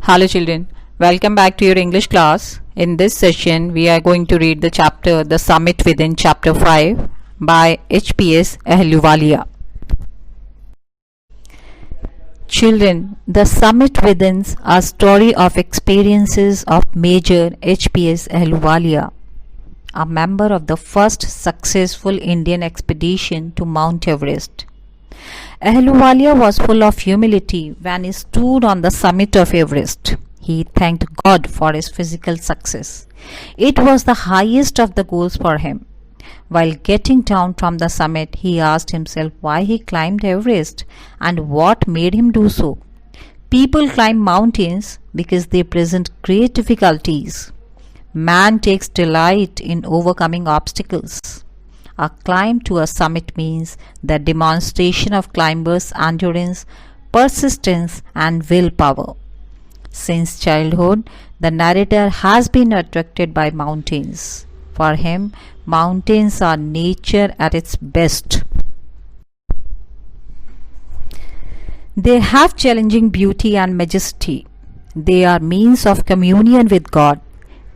Hello children, welcome back to your English class. In this session, we are going to read the chapter The Summit Within Chapter 5 by H.P.S. Ahluwalia. Children, The Summit Within's a story of experiences of Major H.P.S. Ahluwalia, a member of the first successful Indian expedition to Mount Everest. Ahluwalia was full of humility when he stood on the summit of Everest. He thanked God for his physical success. It was the highest of the goals for him. While getting down from the summit, he asked himself why he climbed Everest and what made him do so. People climb mountains because they present great difficulties. Man takes delight in overcoming obstacles. A climb to a summit means the demonstration of climbers' endurance, persistence, and willpower. Since childhood, the narrator has been attracted by mountains. For him, mountains are nature at its best. They have challenging beauty and majesty. They are means of communion with God.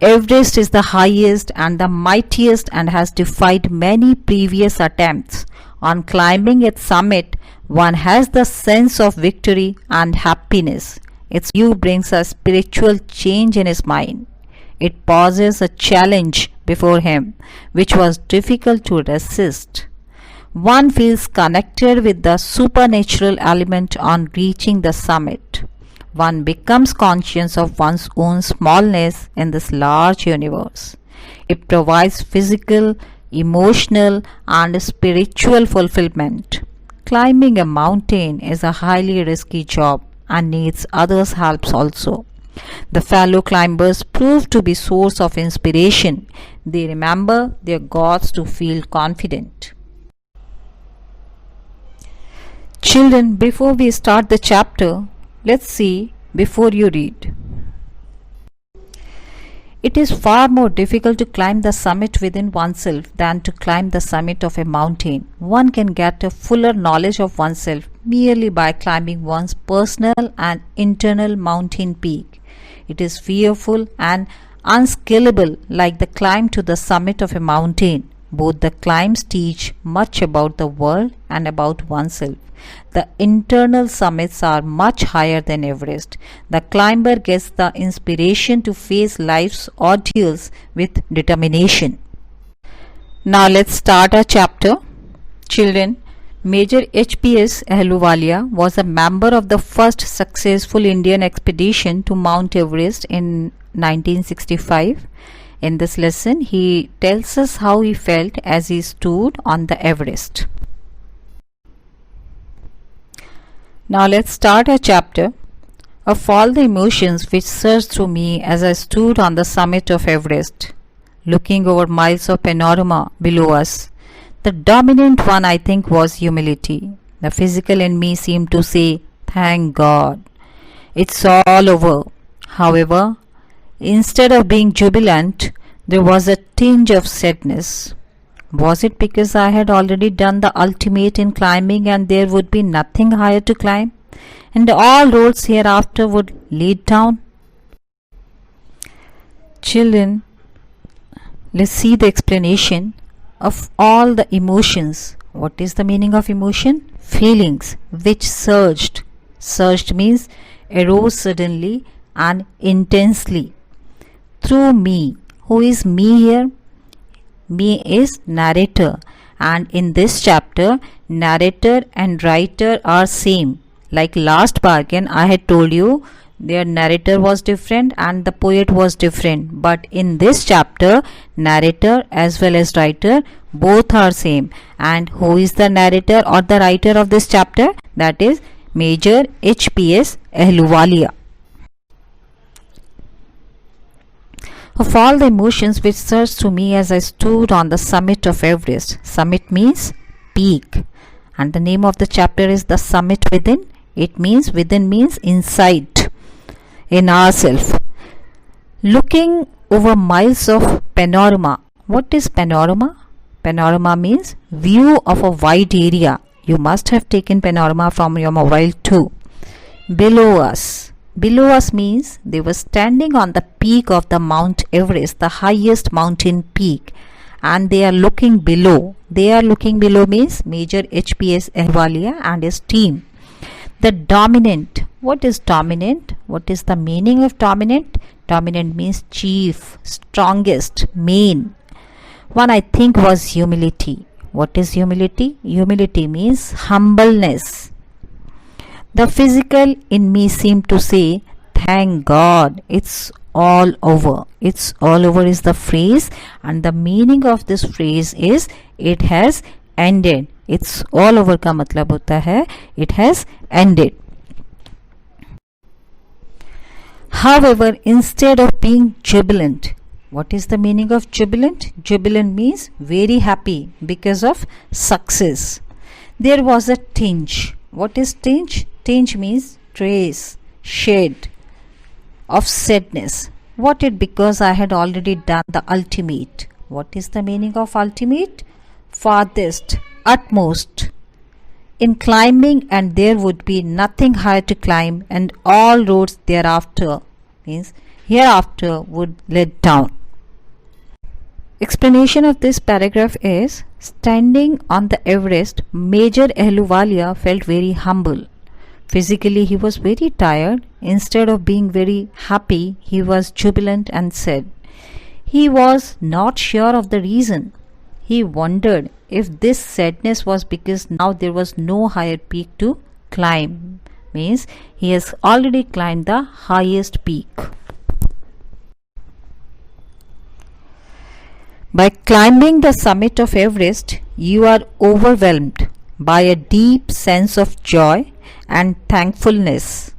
Everest is the highest and the mightiest and has defied many previous attempts. On climbing its summit, one has the sense of victory and happiness. Its view brings a spiritual change in his mind. It poses a challenge before him, which was difficult to resist. One feels connected with the supernatural element on reaching the summit. One becomes conscious of one's own smallness in this large universe. It provides physical, emotional, and spiritual fulfillment. Climbing a mountain is a highly risky job and needs others' help also. The fellow climbers prove to be source of inspiration. They remember their gods to feel confident. Children, before we start the chapter, let's see before you read. It is far more difficult to climb the summit within oneself than to climb the summit of a mountain. One can get a fuller knowledge of oneself merely by climbing one's personal and internal mountain peak. It is fearful and unscalable like the climb to the summit of a mountain. Both the climbs teach much about the world and about oneself. The internal summits are much higher than Everest. The climber gets the inspiration to face life's ordeals with determination. Now let's start our chapter. Children, Major H.P.S. Ahluwalia was a member of the first successful Indian expedition to Mount Everest in 1965. In this lesson, he tells us how he felt as he stood on the Everest. Now let's start our chapter. Of all the emotions which surged through me as I stood on the summit of Everest, looking over miles of panorama below us, the dominant one I think was humility. The physical in me seemed to say, "Thank God, it's all over." However, instead of being jubilant, there was a tinge of sadness. Was it because I had already done the ultimate in climbing and there would be nothing higher to climb, and all roads hereafter would lead down? Children, let's see the explanation of all the emotions. What is the meaning of emotion? Feelings which surged. Surged means arose suddenly and intensely through me. Who is me here? Me is narrator, and in this chapter narrator and writer are same. Like last bargain I had told you, their narrator was different and the poet was different, but in this chapter narrator as well as writer both are same. And who is the narrator or the writer of this chapter? That is Major H.P.S. Ahluwalia. Of all the emotions which surged through me as I stood on the summit of Everest. Summit means peak, and the name of the chapter is The Summit Within. It means within means inside, in ourselves. Looking over miles of panorama. What is panorama? Panorama means view of a wide area. You must have taken panorama from your mobile too. Below us. Below us means they were standing on the peak of the Mount Everest, the highest mountain peak, and they are looking below. They are looking below means Major HPS Ahluwalia and his team. The dominant. What is dominant? What is the meaning of dominant? Dominant means chief, strongest, main. One I think was humility. What is humility? Humility means humbleness. The physical in me seemed to say, thank God, it's all over. It's all over is the phrase, and the meaning of this phrase is it has ended. It's all over का मतलब होता है it has ended. However, instead of being jubilant, what is the meaning of jubilant? Jubilant means very happy because of success. There was a tinge. What is tinge? Tinge means trace, shade of sadness. What it because I had already done the ultimate. What is the meaning of ultimate? Farthest, utmost. In climbing, and there would be nothing higher to climb, and all roads thereafter means hereafter would lead down. Explanation of this paragraph is standing on the Everest, Major Ahluwalia felt very humble. Physically, he was very tired. Instead of being very happy, he was jubilant and said, he was not sure of the reason. He wondered if this sadness was because now there was no higher peak to climb. Means he has already climbed the highest peak. By climbing the summit of Everest, you are overwhelmed by a deep sense of joy and thankfulness.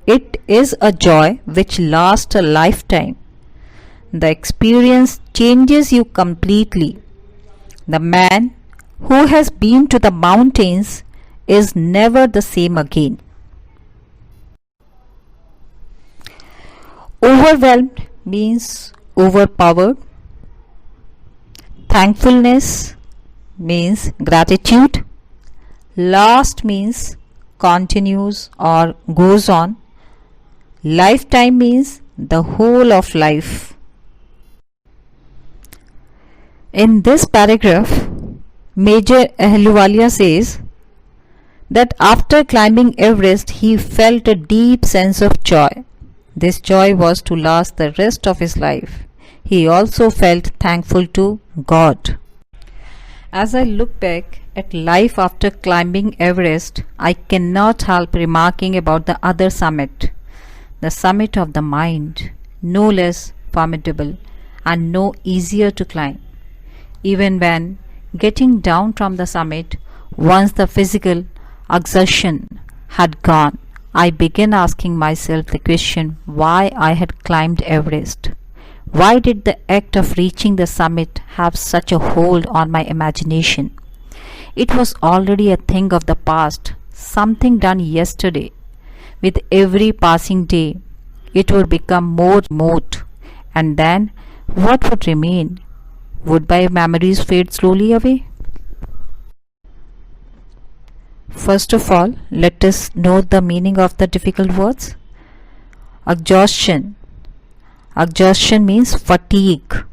It is a joy which lasts a lifetime. The experience changes you completely. The man who has been to the mountains is never the same again. Overwhelmed means overpowered. Thankfulness means gratitude. Last means continues or goes on. Lifetime means the whole of life. In this paragraph, Major Ahluwalia says that after climbing Everest, he felt a deep sense of joy. This joy was to last the rest of his life. He also felt thankful to God. As I look back at life after climbing Everest, I cannot help remarking about the other summit, the summit of the mind, no less formidable and no easier to climb. Even when getting down from the summit, once the physical exertion had gone, I began asking myself the question why I had climbed Everest. Why did the act of reaching the summit have such a hold on my imagination? It was already a thing of the past, something done yesterday. With every passing day, it would become more remote, and then what would remain? Would my memories fade slowly away? First of all, let us note the meaning of the difficult words. Exhaustion. Exhaustion means fatigue,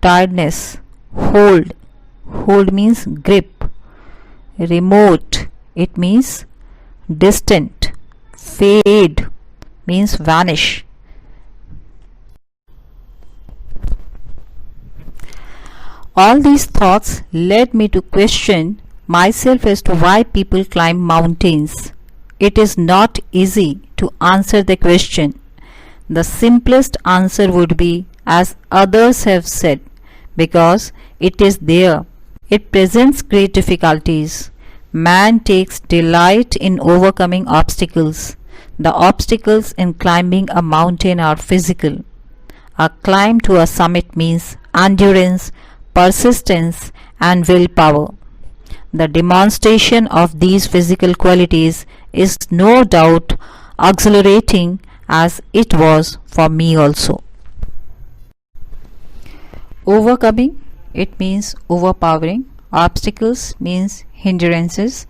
tiredness, hold. Hold means grip. Remote, it means distant. Fade means vanish. All these thoughts led me to question myself as to why people climb mountains. It is not easy to answer the question. The simplest answer would be, as others have said, because it is there. It presents great difficulties. Man takes delight in overcoming obstacles. The obstacles in climbing a mountain are physical. A climb to a summit means endurance, persistence, and willpower. The demonstration of these physical qualities is no doubt exhilarating as it was for me also. Overcoming, it means overpowering. Obstacles means hindrances.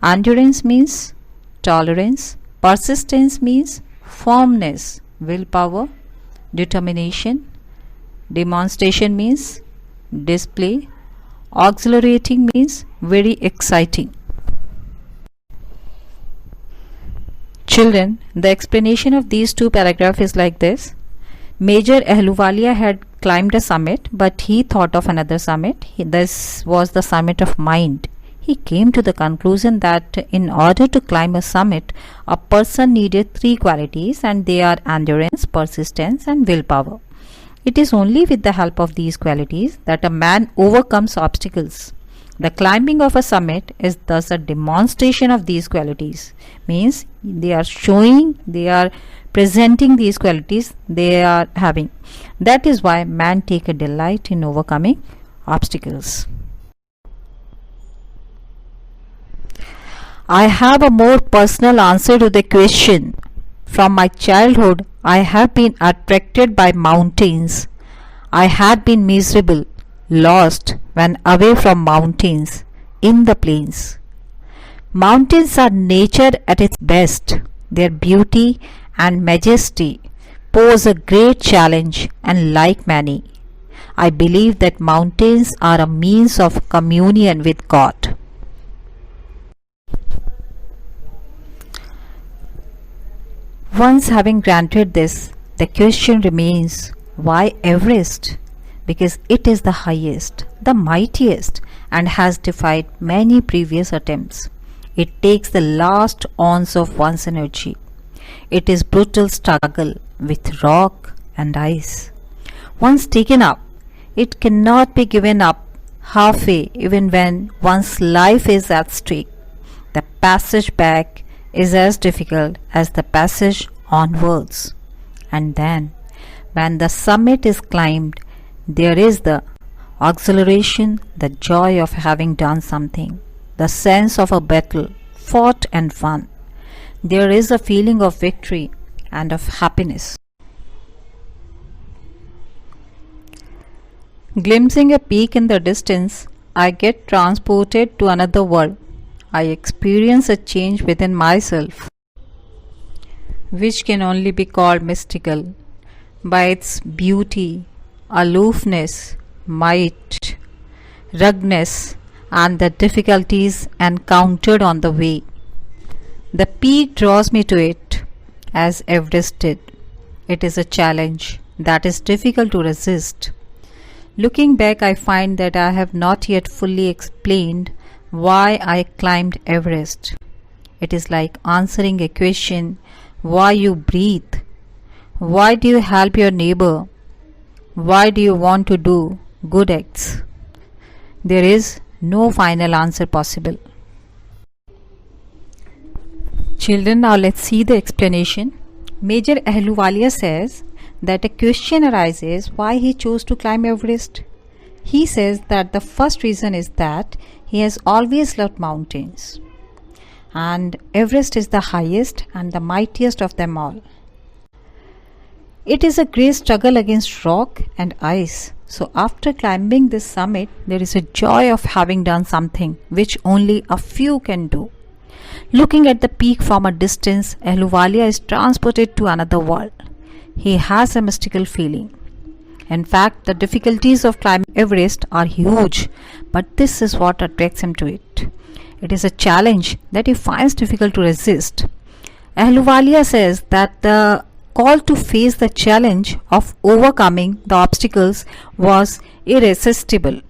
Endurance means tolerance. Persistence means firmness, willpower, determination. Demonstration means display. Exhilarating means very exciting. Children, the explanation of these two paragraphs is like this. Major Ahluwalia had climbed a summit, but he thought of another summit. This was the summit of mind. He came to the conclusion that in order to climb a summit, a person needed three qualities, and they are endurance, persistence, and willpower. It is only with the help of these qualities that a man overcomes obstacles. The climbing of a summit is thus a demonstration of these qualities. Means they are presenting these qualities they are having. That is why man take a delight in overcoming obstacles. I have a more personal answer to the question. From my childhood, I have been attracted by mountains. I had been miserable, lost when away from mountains, in the plains. Mountains are nature at its best. Their beauty and majesty pose a great challenge, and like many, I believe that mountains are a means of communion with God. Once having granted this, the question remains, why Everest? Because it is the highest, the mightiest, and has defied many previous attempts. It takes the last ounce of one's energy. It is brutal struggle with rock and ice. Once taken up, it cannot be given up halfway even when one's life is at stake. The passage back is as difficult as the passage onwards. And then, when the summit is climbed, there is the exhilaration, the joy of having done something, the sense of a battle fought and won. There is a feeling of victory and of happiness. Glimpsing a peak in the distance, I get transported to another world. I experience a change within myself, which can only be called mystical, by its beauty, aloofness, might, ruggedness, and the difficulties encountered on the way. The peak draws me to it, as Everest did. It is a challenge that is difficult to resist. Looking back, I find that I have not yet fully explained why I climbed Everest. It is like answering a question: why you breathe? Why do you help your neighbor? Why do you want to do good acts? There is no final answer possible. Children, now let's see the explanation. Major Ahluwalia says that a question arises why he chose to climb Everest. He says that the first reason is that he has always loved mountains, and Everest is the highest and the mightiest of them all. It is a great struggle against rock and ice. So after climbing this summit, there is a joy of having done something which only a few can do. Looking at the peak from a distance, Ahluwalia is transported to another world. He has a mystical feeling. In fact, the difficulties of climbing Everest are huge, but this is what attracts him to it. It is a challenge that he finds difficult to resist. Ahluwalia says that the call to face the challenge of overcoming the obstacles was irresistible.